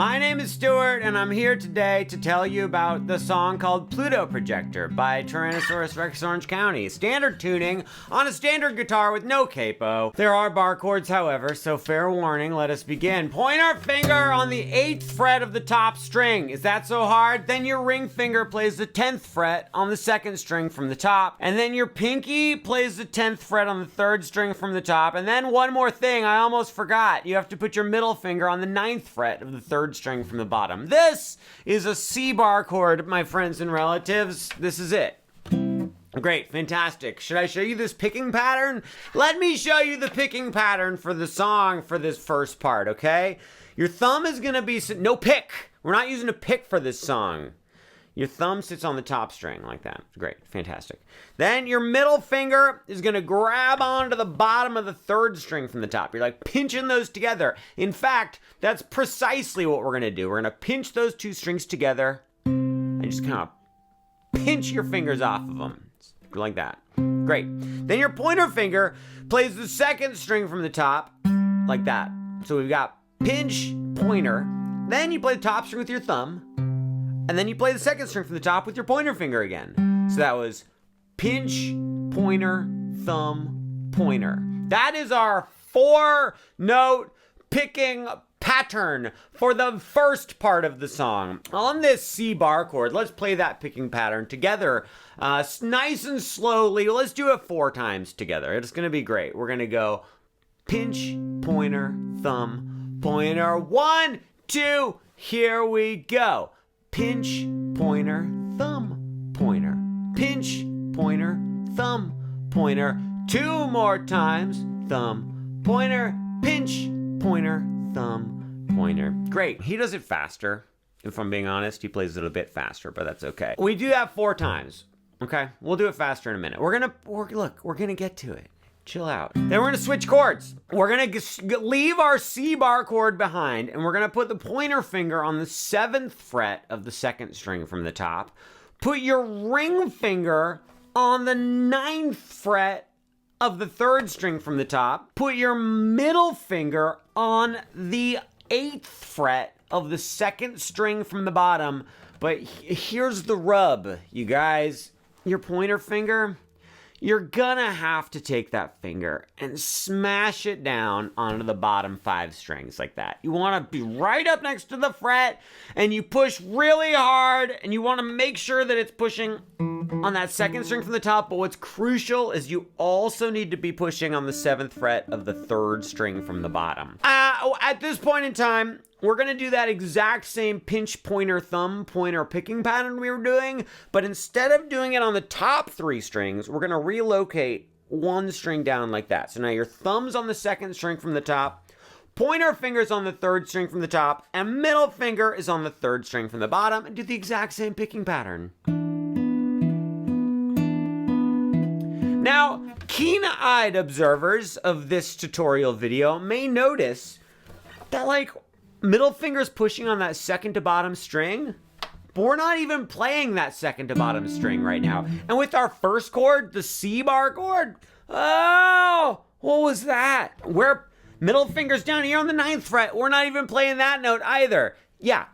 My name is Stuart, and I'm here today to tell you about the song called Pluto Projector by Tyrannosaurus Rex Orange County. Standard tuning on a standard guitar with no capo. There are bar chords, however, so fair warning, let us begin. Point our finger on the 8th fret of the top string. Is that so hard? Then your ring finger plays the 10th fret on the 2nd string from the top, and then your pinky plays the 10th fret on the 3rd string from the top, and then one more thing, I almost forgot. You have to put your middle finger on the 9th fret of the 3rd string from the bottom. This is a C bar chord, my friends and relatives. This is it. Great, fantastic. Should I show you this picking pattern? Let me show you the picking pattern for the song for this first part, okay? Your thumb is gonna be, no pick. We're not using a pick for this song. Your thumb sits on the top string like that. Great, fantastic. Then your middle finger is gonna grab onto the bottom of the 3rd string from the top. You're like pinching those together. In fact, that's precisely what we're gonna do. We're gonna pinch those two strings together and just kind of pinch your fingers off of them. Like that. Great. Then your pointer finger plays the 2nd string from the top like that. So we've got pinch, pointer. Then you play the top string with your thumb. And then you play the 2nd string from the top with your pointer finger again. So that was pinch, pointer, thumb, pointer. That is our 4-note picking pattern for the first part of the song. On this C bar chord, let's play that picking pattern together. Nice and slowly. Let's do it 4 times together. It's gonna be great. We're gonna go pinch, pointer, thumb, pointer. 1, 2, here we go. Pinch, pointer, thumb, pointer. Pinch, pointer, thumb, pointer. 2 more times. Thumb, pointer, pinch, pointer, thumb, pointer. Great. He does it faster. If I'm being honest, he plays it a bit faster, but that's okay. We do that 4 times. Okay? We'll do it faster in a minute. We're gonna get to it. Chill out. Then we're gonna switch chords. We're gonna leave our C bar chord behind, and we're gonna put the pointer finger on the 7th fret of the 2nd string from the top. Put your ring finger on the 9th fret of the 3rd string from the top. Put your middle finger on the 8th fret of the 2nd string from the bottom. But here's the rub, you guys. Your pointer finger, you're gonna have to take that finger and smash it down onto the bottom 5 strings like that. You wanna be right up next to the fret, and you push really hard, and you wanna make sure that it's pushing on that 2nd string from the top, but what's crucial is you also need to be pushing on the 7th fret of the 3rd string from the bottom. At this point in time, we're gonna do that exact same pinch, pointer, thumb, pointer picking pattern we were doing, but instead of doing it on the top 3 strings, we're gonna relocate 1 string down like that. So now your thumb's on the 2nd string from the top, pointer finger's on the 3rd string from the top, and middle finger is on the 3rd string from the bottom, and do the exact same picking pattern. Now, keen-eyed observers of this tutorial video may notice that, like, middle finger's pushing on that 2nd to bottom string, but we're not even playing that 2nd to bottom string right now. And with our first chord, the C bar chord, oh, what was that? Where middle finger's down here on the 9th fret, we're not even playing that note either. Yeah.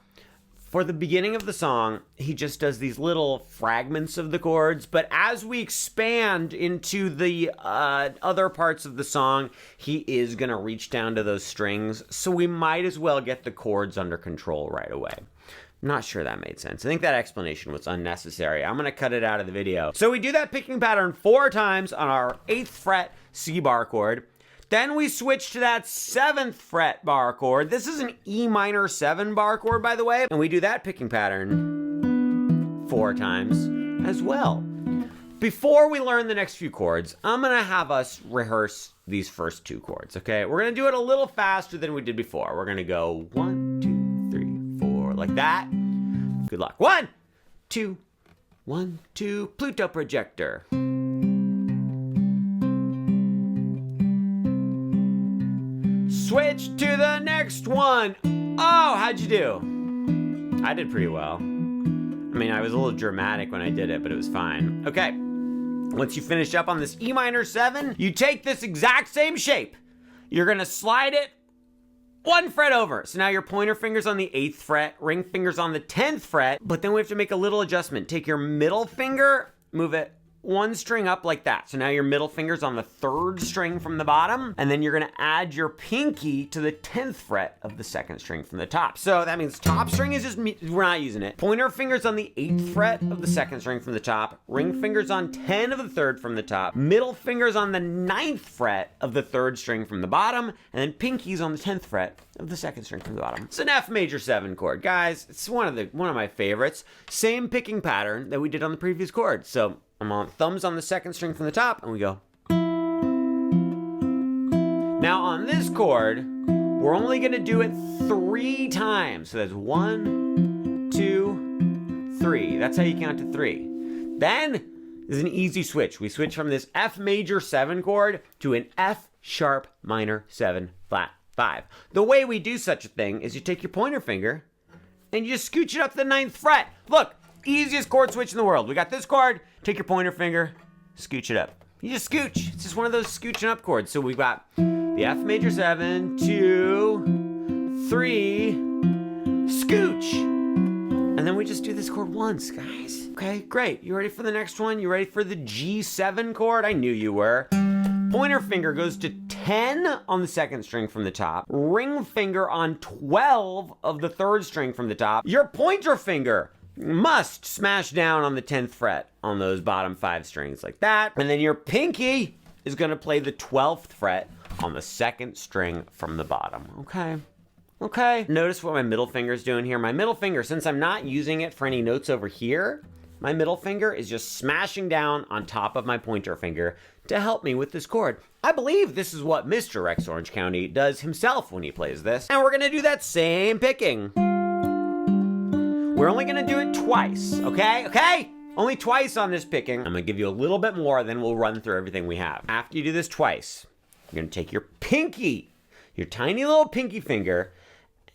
For the beginning of the song, he just does these little fragments of the chords, but as we expand into the other parts of the song, he is going to reach down to those strings, so we might as well get the chords under control right away. I'm not sure that made sense. I think that explanation was unnecessary. I'm going to cut it out of the video. So we do that picking pattern 4 times on our 8th fret C bar chord. Then we switch to that 7th fret bar chord. This is an E minor 7 bar chord, by the way. And we do that picking pattern 4 times as well. Before we learn the next few chords, I'm gonna have us rehearse these first 2 chords, okay? We're gonna do it a little faster than we did before. We're gonna go 1, 2, 3, 4, like that. Good luck. 1, 2, 1, 2, Pluto Projector. Switch to the next one. Oh, how'd you do? I did pretty well. I mean, I was a little dramatic when I did it, but it was fine. Okay. Once you finish up on this E minor 7, you take this exact same shape. You're gonna slide it 1 fret over. So now your pointer finger's on the 8th fret, ring finger's on the 10th fret, but then we have to make a little adjustment. Take your middle finger, move it 1 string up like that. So now your middle finger's on the 3rd string from the bottom, and then you're gonna add your pinky to the 10th fret of the 2nd string from the top. So that means top string is just, we're not using it. Pointer finger's on the 8th fret of the 2nd string from the top, ring finger's on 10 of the 3rd from the top, middle finger's on the 9th fret of the 3rd string from the bottom, and then pinky's on the 10th fret of the 2nd string from the bottom. It's an F major 7 chord. Guys, it's one of my favorites. Same picking pattern that we did on the previous chord. So I'm on thumbs on the 2nd string from the top, and we go. Now on this chord, we're only gonna do it 3 times. So that's 1, 2, 3. That's how you count to 3. Then there's an easy switch. We switch from this F major 7 chord to an F sharp minor 7 flat 5. The way we do such a thing is you take your pointer finger and you just scooch it up to the 9th fret. Look, easiest chord switch in the world. We got this chord, take your pointer finger, scooch it up. You just scooch. It's just one of those scooching up chords. So we've got the F major 7, 2, 3, scooch. And then we just do this chord once, guys. Okay, great. You ready for the next one? You ready for the G7 chord? I knew you were. Pointer finger goes to 10 on the 2nd string from the top. Ring finger on 12 of the 3rd string from the top. Your pointer finger must smash down on the 10th fret on those bottom 5 strings like that. And then your pinky is gonna play the 12th fret on the 2nd string from the bottom. Okay. Notice what my middle finger's doing here. My middle finger, since I'm not using it for any notes over here, my middle finger is just smashing down on top of my pointer finger to help me with this chord. I believe this is what Mr. Rex Orange County does himself when he plays this. And we're gonna do that same picking. We're only gonna do it twice, okay? Only twice on this picking. I'm gonna give you a little bit more, then we'll run through everything we have. After you do this twice, you're gonna take your pinky, your tiny little pinky finger,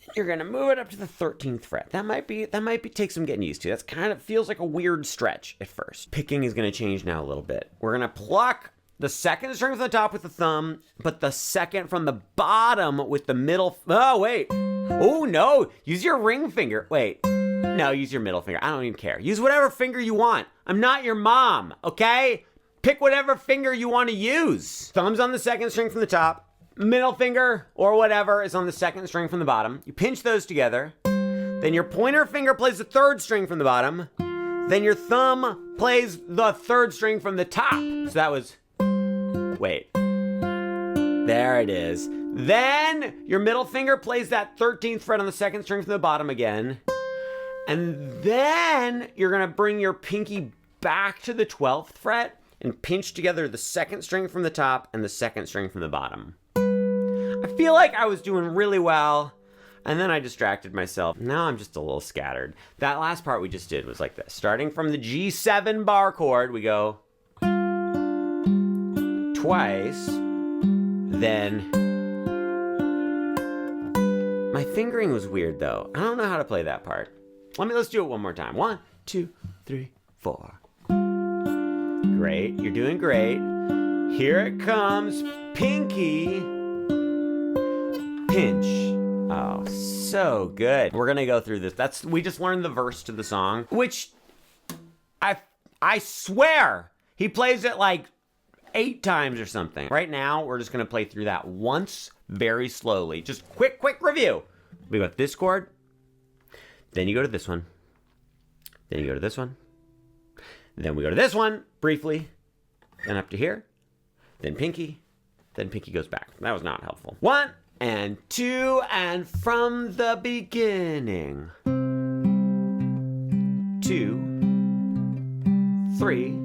and you're gonna move it up to the 13th fret. That might take some getting used to. That's kind of feels like a weird stretch at first. Picking is gonna change now a little bit. We're gonna pluck the 2nd string from the top with the thumb, but the 2nd from the bottom with the middle. Oh, wait. Oh, no. Use your ring finger. Wait. No, use your middle finger. I don't even care. Use whatever finger you want. I'm not your mom, okay? Pick whatever finger you want to use. Thumb's on the 2nd string from the top. Middle finger, or whatever, is on the 2nd string from the bottom. You pinch those together. Then your pointer finger plays the 3rd string from the bottom. Then your thumb plays the 3rd string from the top. So that was... Wait. There it is. Then your middle finger plays that 13th fret on the 2nd string from the bottom again. And then you're gonna bring your pinky back to the 12th fret and pinch together the 2nd string from the top and the 2nd string from the bottom. I feel like I was doing really well, and then I distracted myself. Now I'm just a little scattered. That last part we just did was like this. Starting from the G7 bar chord, we go twice, then... My fingering was weird though. I don't know how to play that part. Let's do it one more time. 1, 2, 3, 4. Great, you're doing great. Here it comes, pinky, pinch. Oh, so good. We're gonna go through this. We just learned the verse to the song, which I swear he plays it like 8 times or something. Right now, we're just gonna play through that once, very slowly. Just quick review. We got this chord. Then you go to this one. Then you go to this one. Then we go to this one, briefly. Then up to here. Then pinky. Then pinky goes back. That was not helpful. 1 and 2, and from the beginning. 2, 3,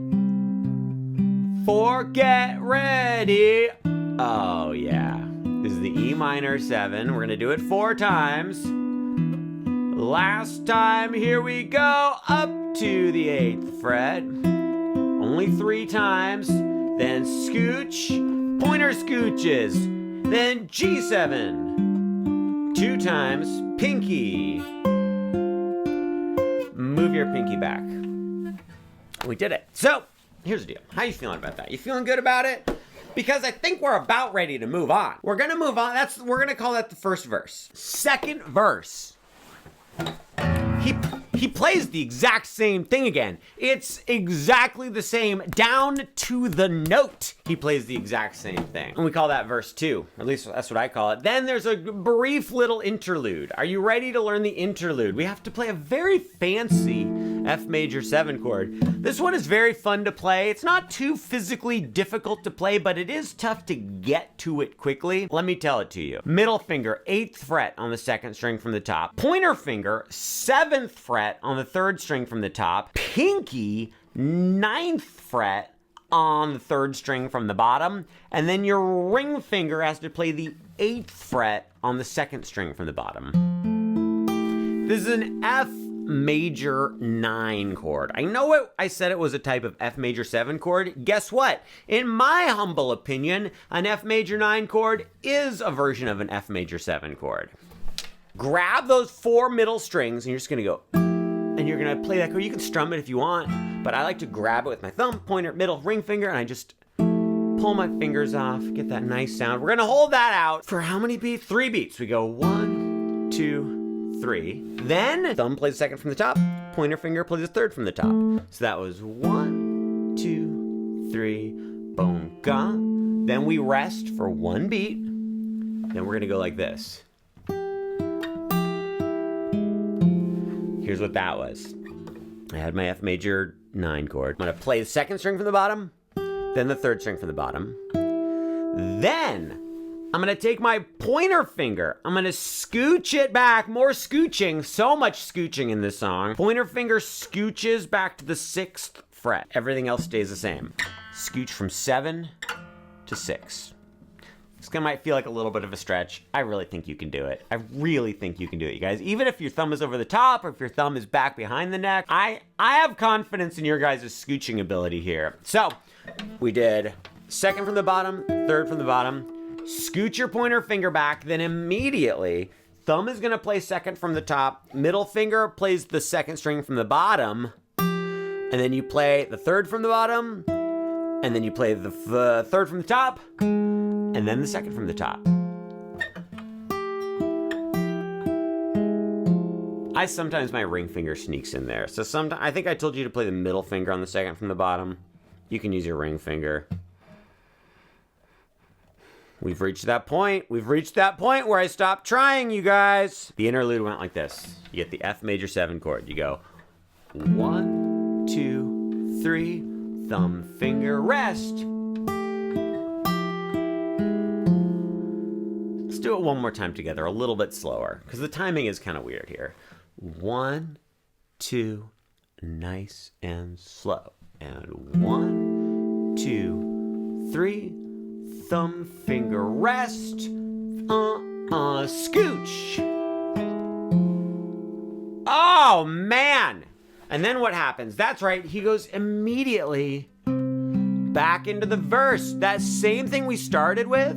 4, get ready. Oh, yeah. This is the E minor 7. We're gonna do it 4 times. Last time, here we go, up to the 8th fret. Only 3 times, then scooch, pointer scooches, then G7. 2 times, pinky. Move your pinky back. We did it. So, here's the deal. How you feeling about that? You feeling good about it? because I think we're about ready to move on. We're gonna move on. We're gonna call that the first verse. Second verse. He plays the exact same thing again. It's exactly the same, down to the note. He plays the exact same thing. And we call that verse 2. Or at least that's what I call it. Then there's a brief little interlude. Are you ready to learn the interlude? We have to play a very fancy F major 7 chord. This one is very fun to play. It's not too physically difficult to play, but it is tough to get to it quickly. Let me tell it to you. Middle finger, 8th fret on the 2nd string from the top. Pointer finger, 7th fret on the 3rd string from the top. Pinky, 9th fret on the 3rd string from the bottom. And then your ring finger has to play the 8th fret on the 2nd string from the bottom. This is an F major 9 chord. I know I said it was a type of F major 7 chord. Guess what? In my humble opinion, an F major 9 chord is a version of an F major 7 chord. Grab those 4 middle strings and you're just gonna go, and you're gonna play that chord. You can strum it if you want, but I like to grab it with my thumb, pointer, middle, ring finger, and I just pull my fingers off, get that nice sound. We're gonna hold that out for how many beats? 3 beats. We go 1, 2, 3. Then thumb plays the 2nd from the top, pointer finger plays the 3rd from the top. So that was 1, 2, 3, boom, gong. Then we rest for 1 beat. Then we're gonna go like this. Here's what that was. I had my F major 9 chord. I'm gonna play the 2nd string from the bottom, then the 3rd string from the bottom. Then I'm gonna take my pointer finger, I'm gonna scooch it back, more scooching, so much scooching in this song. Pointer finger scooches back to the 6th fret. Everything else stays the same. Scooch from 7 to 6. This might feel like a little bit of a stretch. I really think you can do it. I really think you can do it, you guys. Even if your thumb is over the top or if your thumb is back behind the neck, I have confidence in your guys' scooching ability here. So we did 2nd from the bottom, 3rd from the bottom, scooch your pointer finger back, then immediately thumb is gonna play 2nd from the top, middle finger plays the 2nd string from the bottom, and then you play the 3rd from the bottom, and then you play the 3rd from the top, and then the 2nd from the top. Sometimes my ring finger sneaks in there. So sometimes, I think I told you to play the middle finger on the 2nd from the bottom. You can use your ring finger. We've reached that point. We've reached that point where I stopped trying, you guys. The interlude went like this. You get the F major 7 chord. You go 1, 2, 3, thumb, finger, rest. Let's do it one more time together, a little bit slower, because the timing is kind of weird here. 1, 2, nice and slow. And 1, 2, 3, thumb, finger, rest, scooch. Oh, man. And then what happens? That's right, he goes immediately back into the verse. That same thing we started with,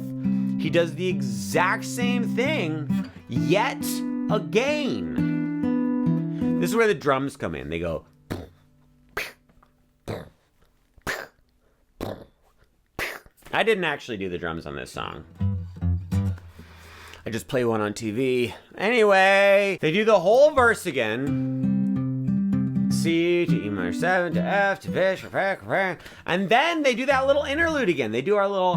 he does the exact same thing, yet again. This is where the drums come in. They go. I didn't actually do the drums on this song. I just play one on TV. Anyway, they do the whole verse again. C to E minor 7 to F to fish, and then they do that little interlude again. They do our little.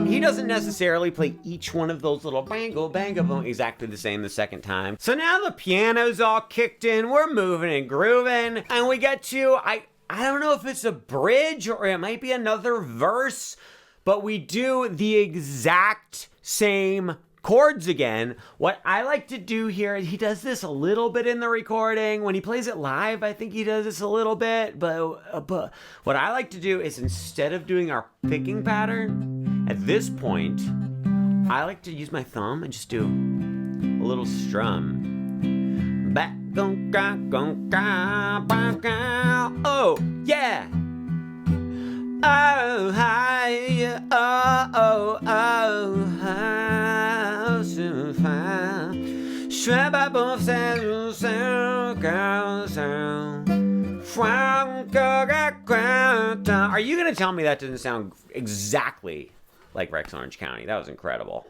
He doesn't necessarily play each one of those little bango, bango, boom exactly the same the second time. So now the piano's all kicked in, we're moving and grooving, and we get to, I don't know if it's a bridge or it might be another verse, but we do the exact same chords again. What I like to do here, he does this a little bit in the recording. When he plays it live, I think he does this a little bit, but what I like to do is instead of doing our picking pattern, at this point, I like to use my thumb and just do a little strum. Oh, yeah. Oh, hi, oh, so fine. Shweba both says, so, Are you gonna tell me that didn't sound exactly like Rex Orange County? That was incredible.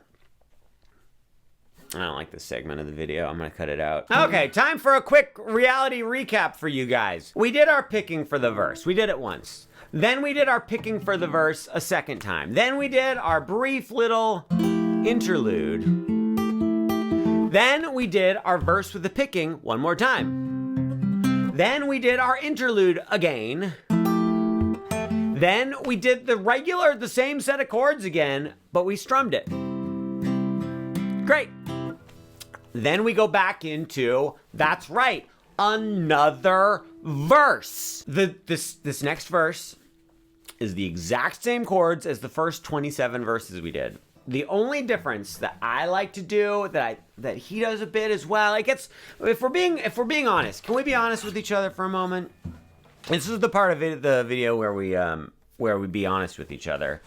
I don't like this segment of the video. I'm gonna cut it out. Okay, time for a quick reality recap for you guys. We did our picking for the verse. We did it once. Then we did our picking for the verse a second time. Then we did our brief little interlude. Then we did our verse with the picking one more time. Then we did our interlude again. Then we did the same set of chords again, but we strummed it. Great. Then we go back into, that's right, another verse. This next verse is the exact same chords as the first 27 verses we did. The only difference that I like to do, that he does a bit as well, like if we're being honest, can we be honest with each other for a moment? This is the part of the video where we be honest with each other.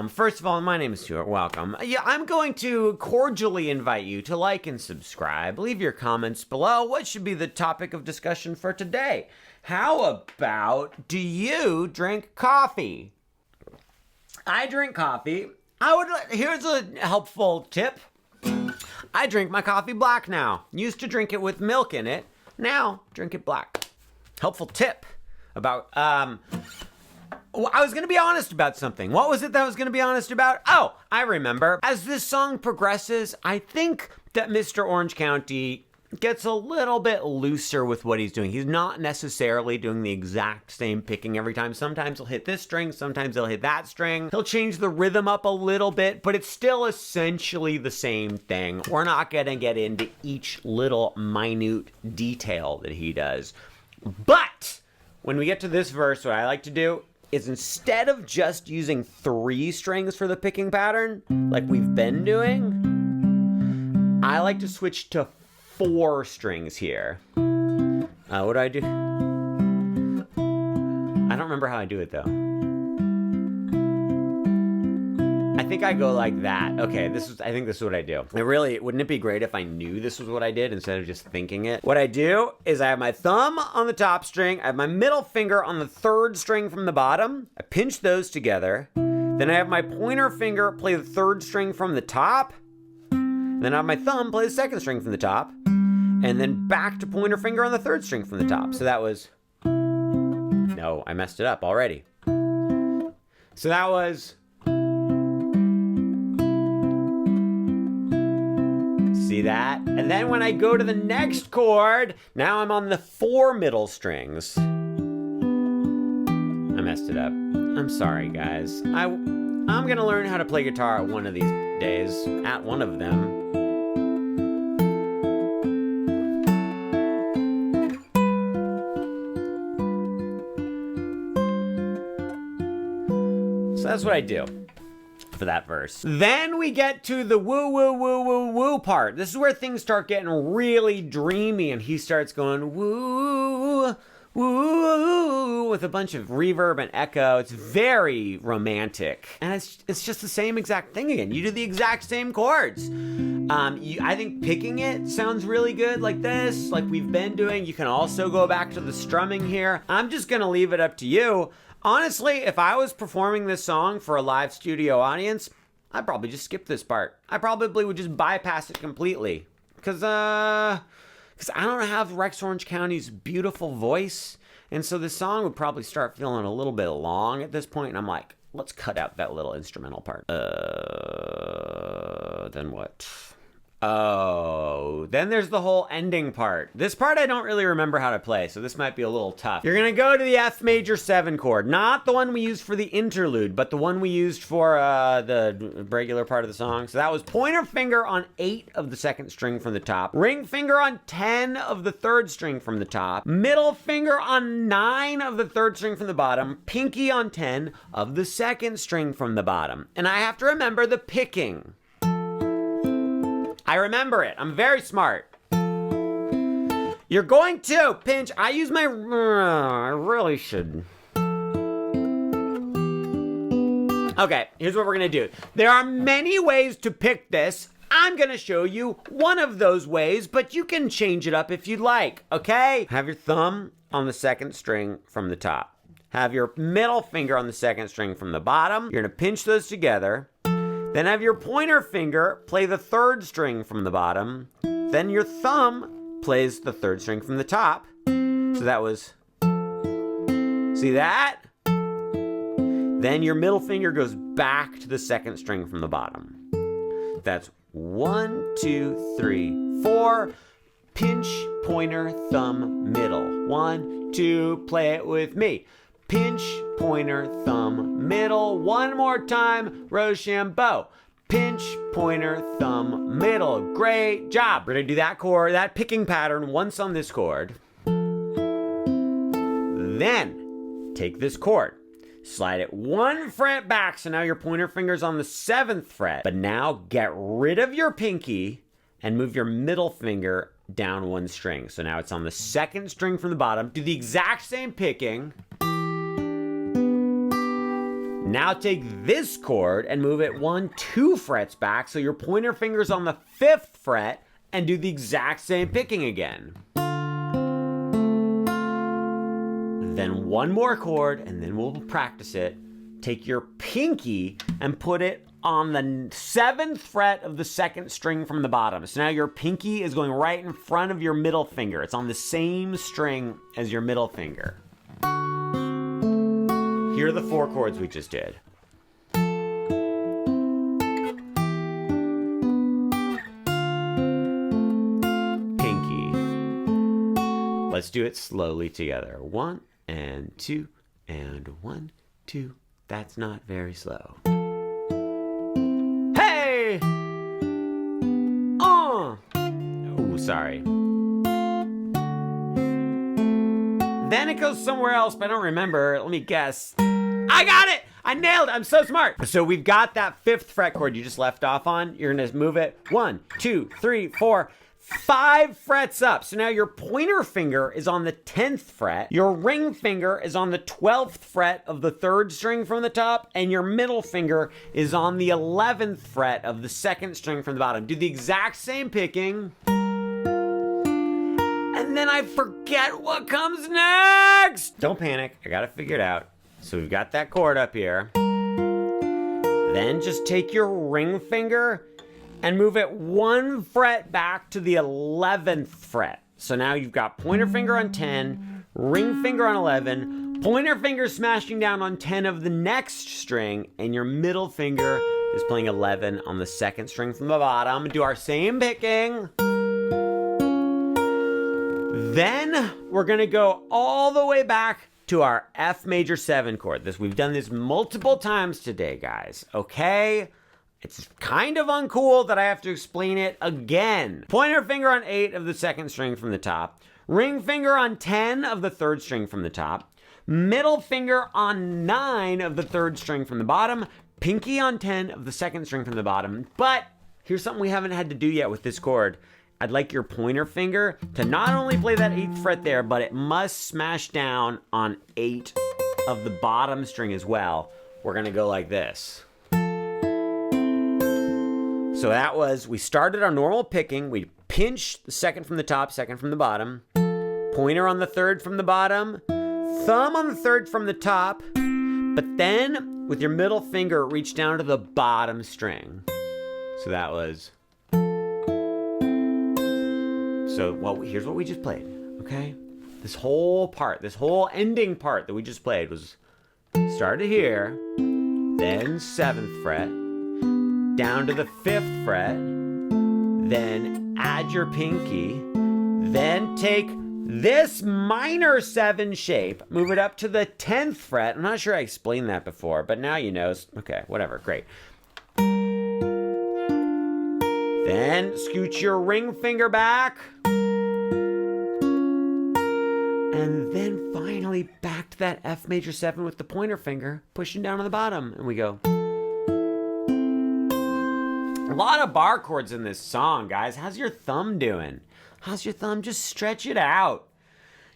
First of all, my name is Stuart. Welcome. Yeah, I'm going to cordially invite you to like and subscribe. Leave your comments below. What should be the topic of discussion for today? How about, do you drink coffee? I drink coffee. Here's a helpful tip. I drink my coffee black now. Used to drink it with milk in it. Now, drink it black. Helpful tip about, I was going to be honest about something. What was it that I was going to be honest about? Oh, I remember. As this song progresses, I think that Mr. Orange County gets a little bit looser with what he's doing. He's not necessarily doing the exact same picking every time. Sometimes he'll hit this string, sometimes he'll hit that string. He'll change the rhythm up a little bit, but it's still essentially the same thing. We're not going to get into each little minute detail that he does. But when we get to this verse, what I like to do is, instead of just using 3 strings for the picking pattern, like we've been doing, I like to switch to 4 strings here. What do I do? I don't remember how I do it, though. I think I go like that. Okay, I think this is what I do. Wouldn't it be great if I knew this was what I did instead of just thinking it? What I do is I have my thumb on the top string, I have my middle finger on the 3rd string from the bottom, I pinch those together, then I have my pointer finger play the 3rd string from the top, then I have my thumb play the 2nd string from the top, and then back to pointer finger on the 3rd string from the top. So that was, no, I messed it up already. So that was, see that? And then when I go to the next chord, now I'm on the 4 middle strings. I messed it up. I'm sorry, guys. I'm gonna learn how to play guitar at one of these days. At one of them. So that's what I do for that verse. Then we get to the woo woo woo woo woo part. This is where things start getting really dreamy, and he starts going woo woo with a bunch of reverb and echo. It's very romantic, and it's just the same exact thing again. You do the exact same chords. I think picking it sounds really good like this, like we've been doing. You can also go back to the strumming here. I'm just gonna leave it up to you. Honestly, if I was performing this song for a live studio audience, I'd probably just skip this part. I probably would just bypass it completely. Because I don't have Rex Orange County's beautiful voice. And so this song would probably start feeling a little bit long at this point. And I'm like, let's cut out that little instrumental part. Then what? Oh, then there's the whole ending part. This part I don't really remember how to play, so this might be a little tough. You're gonna go to the F major 7 chord, not the one we used for the interlude, but the one we used for the regular part of the song. So that was pointer finger on 8 of the 2nd string from the top, ring finger on 10 of the 3rd string from the top, middle finger on 9 of the 3rd string from the bottom, pinky on 10 of the 2nd string from the bottom. And I have to remember the picking. I remember it. I'm very smart. You're going to pinch. I use my... I really should. Okay, here's what we're going to do. There are many ways to pick this. I'm going to show you one of those ways, but you can change it up if you'd like, okay? Have your thumb on the 2nd string from the top. have your middle finger on the second string from the bottom. You're gonna pinch those together. Then have your pointer finger play the third string from the bottom. Then your thumb plays the third string from the top. So that was, see that? Then your middle finger goes back to the second string from the bottom. That's 1, 2, 3, 4. Pinch, pointer, thumb, middle. 1, 2, play it with me. Pinch, pointer, thumb, middle. One more time, Rochambeau. Pinch, pointer, thumb, middle. Great job. We're gonna do that chord, that picking pattern once on this chord. Then, take this chord, slide it 1 fret back, so now your pointer finger's on the 7th fret. But now get rid of your pinky and move your middle finger down 1 string. So now it's on the 2nd string from the bottom. Do the exact same picking. Now take this chord and move it 1, 2 frets back, so your pointer finger's on the 5th fret, and do the exact same picking again. Then 1 more chord, and then we'll practice it. Take your pinky and put it on the 7th fret of the 2nd string from the bottom. So now your pinky is going right in front of your middle finger. It's on the same string as your middle finger. Here are the 4 chords we just did. Pinky. Let's do it slowly together. 1 and 2 and 1, 2. That's not very slow. Hey! Oh, sorry. Then it goes somewhere else, but I don't remember. Let me guess. I got it! I nailed it! I'm so smart! So we've got that 5th fret chord you just left off on. You're gonna move it 1, 2, 3, 4, 5 frets up. So now your pointer finger is on the 10th fret. Your ring finger is on the 12th fret of the 3rd string from the top. And your middle finger is on the 11th fret of the 2nd string from the bottom. Do the exact same picking. And then I forget what comes next. Don't panic, I got it figured out. So we've got that chord up here. Then just take your ring finger and move it 1 fret back to the 11th fret. So now you've got pointer finger on 10, ring finger on 11, pointer finger smashing down on 10 of the next string, and your middle finger is playing 11 on the 2nd string from the bottom. Do our same picking. Then we're gonna go all the way back to our F major 7 chord. We've done this multiple times today, guys, okay? It's kind of uncool that I have to explain it again. Pointer finger on 8 of the 2nd string from the top, ring finger on 10 of the 3rd string from the top, middle finger on 9 of the 3rd string from the bottom, pinky on 10 of the 2nd string from the bottom. But here's something we haven't had to do yet with this chord. I'd like your pointer finger to not only play that 8th fret there, but it must smash down on 8 of the bottom string as well. We're gonna go like this. So that was, we started our normal picking. We pinched the 2nd from the top, 2nd from the bottom, pointer on the 3rd from the bottom, thumb on the 3rd from the top, but then with your middle finger, reach down to the bottom string. So that was, here's what we just played, okay? This whole part, this whole ending part that we just played was started here, then 7th fret, down to the 5th fret, then add your pinky, then take this minor 7 shape, move it up to the 10th fret. I'm not sure I explained that before, but now you know. Okay, whatever, great. Then scoot your ring finger back. And then finally back to that F major 7 with the pointer finger, pushing down on the bottom. And we go. A lot of bar chords in this song, guys. How's your thumb doing? How's your thumb? Just stretch it out.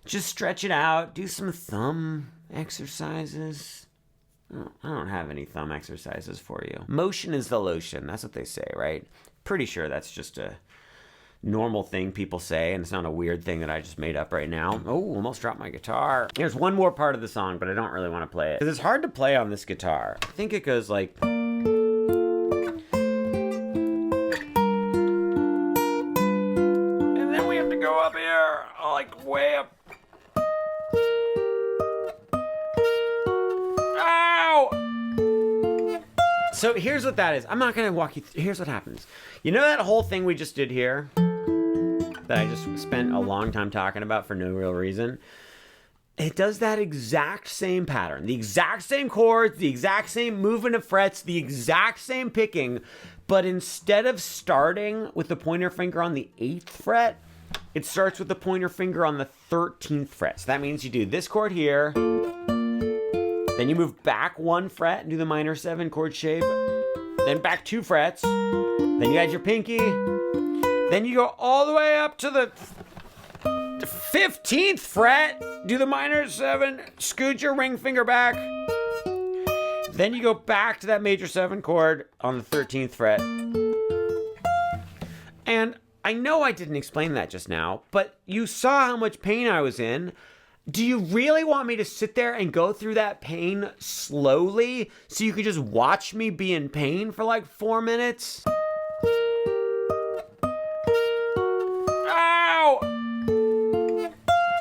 Just stretch it out. Do some thumb exercises. I don't have any thumb exercises for you. Motion is the lotion. That's what they say, right? Pretty sure that's just a normal thing people say, and it's not a weird thing that I just made up right now. Oh, almost dropped my guitar. There's one more part of the song, but I don't really want to play it because it's hard to play on this guitar. I think it goes like... And then we have to go up here, like way up. Ow! So here's what that is. I'm not gonna walk you through. Here's what happens. You know that whole thing we just did here? That I just spent a long time talking about for no real reason? It does that exact same pattern. The exact same chords, the exact same movement of frets, the exact same picking. But instead of starting with the pointer finger on the 8th fret, it starts with the pointer finger on the 13th fret. So that means you do this chord here. Then you move back 1 fret and do the minor 7 chord shape. Then back 2 frets. Then you add your pinky. Then you go all the way up to the 15th fret. Do the minor 7. Scoot your ring finger back. Then you go back to that major 7 chord on the 13th fret. And I know I didn't explain that just now, but you saw how much pain I was in. Do you really want me to sit there and go through that pain slowly so you could just watch me be in pain for like 4 minutes?